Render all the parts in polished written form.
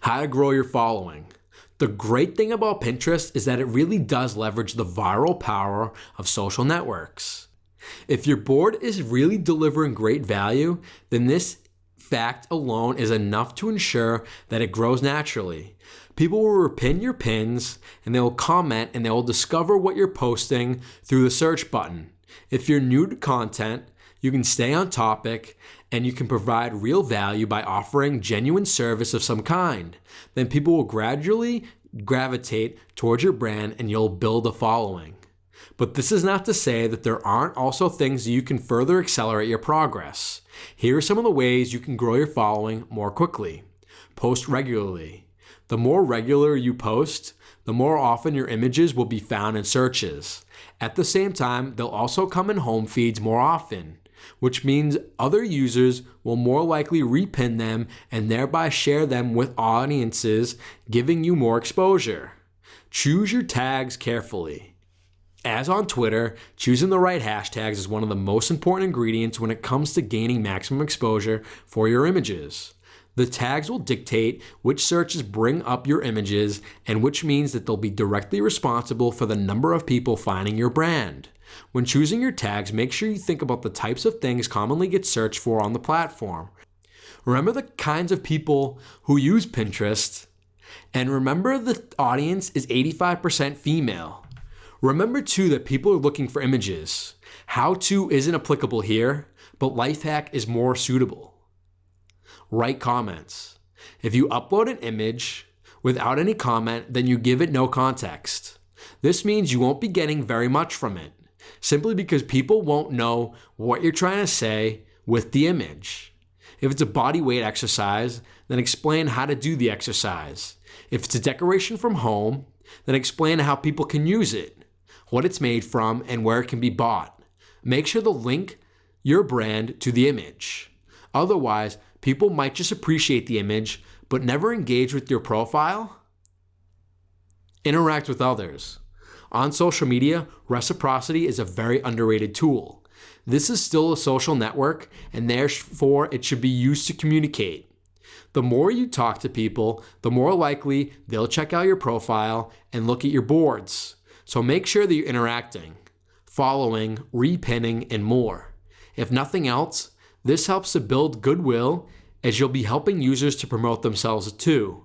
How to grow your following. The great thing about Pinterest is that it really does leverage the viral power of social networks. If your board is really delivering great value, then this fact alone is enough to ensure that it grows naturally. People will repin your pins and they will comment and they will discover what you're posting through the search button. If you're new to content, you can stay on topic and you can provide real value by offering genuine service of some kind. Then people will gradually gravitate towards your brand and you'll build a following. But this is not to say that there aren't also things you can further accelerate your progress. Here are some of the ways you can grow your following more quickly. Post regularly. The more regular you post, the more often your images will be found in searches. At the same time, they'll also come in home feeds more often, which means other users will more likely repin them and thereby share them with audiences, giving you more exposure. Choose your tags carefully. As on Twitter, choosing the right hashtags is one of the most important ingredients when it comes to gaining maximum exposure for your images. The tags will dictate which searches bring up your images, and which means that they'll be directly responsible for the number of people finding your brand. When choosing your tags, make sure you think about the types of things commonly get searched for on the platform. Remember the kinds of people who use Pinterest, and remember the audience is 85% female. Remember too that people are looking for images. How to isn't applicable here, but life hack is more suitable. Write comments. If you upload an image without any comment, then you give it no context. This means you won't be getting very much from it, simply because people won't know what you're trying to say with the image. If it's a body weight exercise, then explain how to do the exercise. If it's a decoration from home, then explain how people can use it, what it's made from, and where it can be bought. Make sure to link your brand to the image. Otherwise, people might just appreciate the image, but never engage with your profile. Interact with others. On social media, reciprocity is a very underrated tool. This is still a social network, and therefore it should be used to communicate. The more you talk to people, the more likely they'll check out your profile and look at your boards. So make sure that you're interacting, following, repinning, and more. If nothing else, this helps to build goodwill, as you'll be helping users to promote themselves too.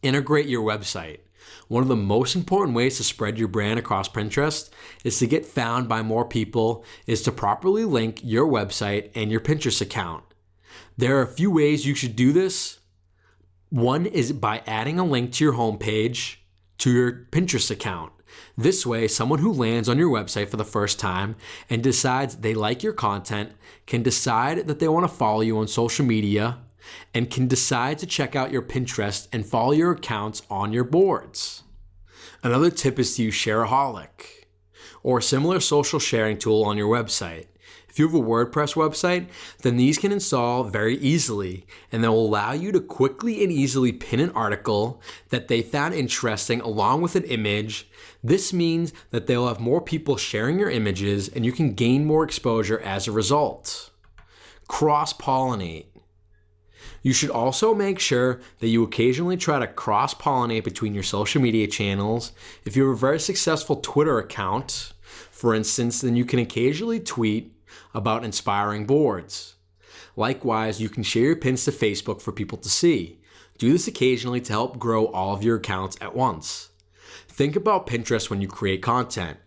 Integrate your website. One of the most important ways to spread your brand across Pinterest is to get found by more people is to properly link your website and your Pinterest account. There are a few ways you should do this. One is by adding a link to your homepage to your Pinterest account. This way, someone who lands on your website for the first time and decides they like your content can decide that they want to follow you on social media and can decide to check out your Pinterest and follow your accounts on your boards. Another tip is to use Shareaholic or a similar social sharing tool on your website. If you have a WordPress website, then these can install very easily, and they will allow you to quickly and easily pin an article that they found interesting along with an image. This means that they'll have more people sharing your images and you can gain more exposure as a result. Cross-pollinate. You should also make sure that you occasionally try to cross-pollinate between your social media channels. If you have a very successful Twitter account, for instance, then you can occasionally tweet about inspiring boards. Likewise, you can share your pins to Facebook for people to see. Do this occasionally to help grow all of your accounts at once. Think about Pinterest when you create content.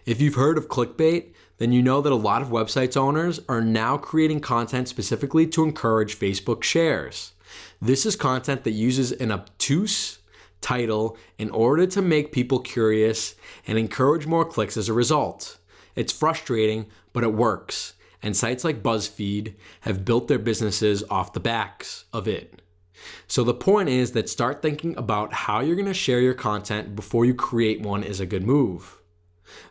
If you've heard of clickbait, then you know that a lot of websites owners are now creating content specifically to encourage Facebook shares. This is content that uses an obtuse title in order to make people curious and encourage more clicks as a result. It's frustrating, but it works, and sites like BuzzFeed have built their businesses off the backs of it. So the point is that start thinking about how you're going to share your content before you create one is a good move.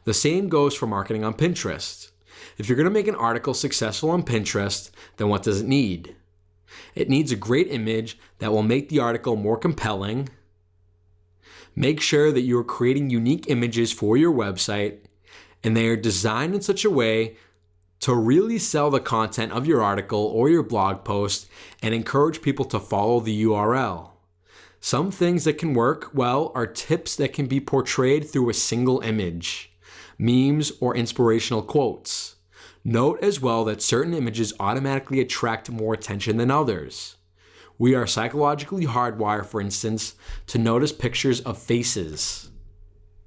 The same goes for marketing on Pinterest. If you're going to make an article successful on Pinterest, then what does it need? It needs a great image that will make the article more compelling. Make sure that you are creating unique images for your website, and they are designed in such a way to really sell the content of your article or your blog post and encourage people to follow the URL. Some things that can work well are tips that can be portrayed through a single image, memes, or inspirational quotes. Note as well that certain images automatically attract more attention than others. We are psychologically hardwired, for instance, to notice pictures of faces.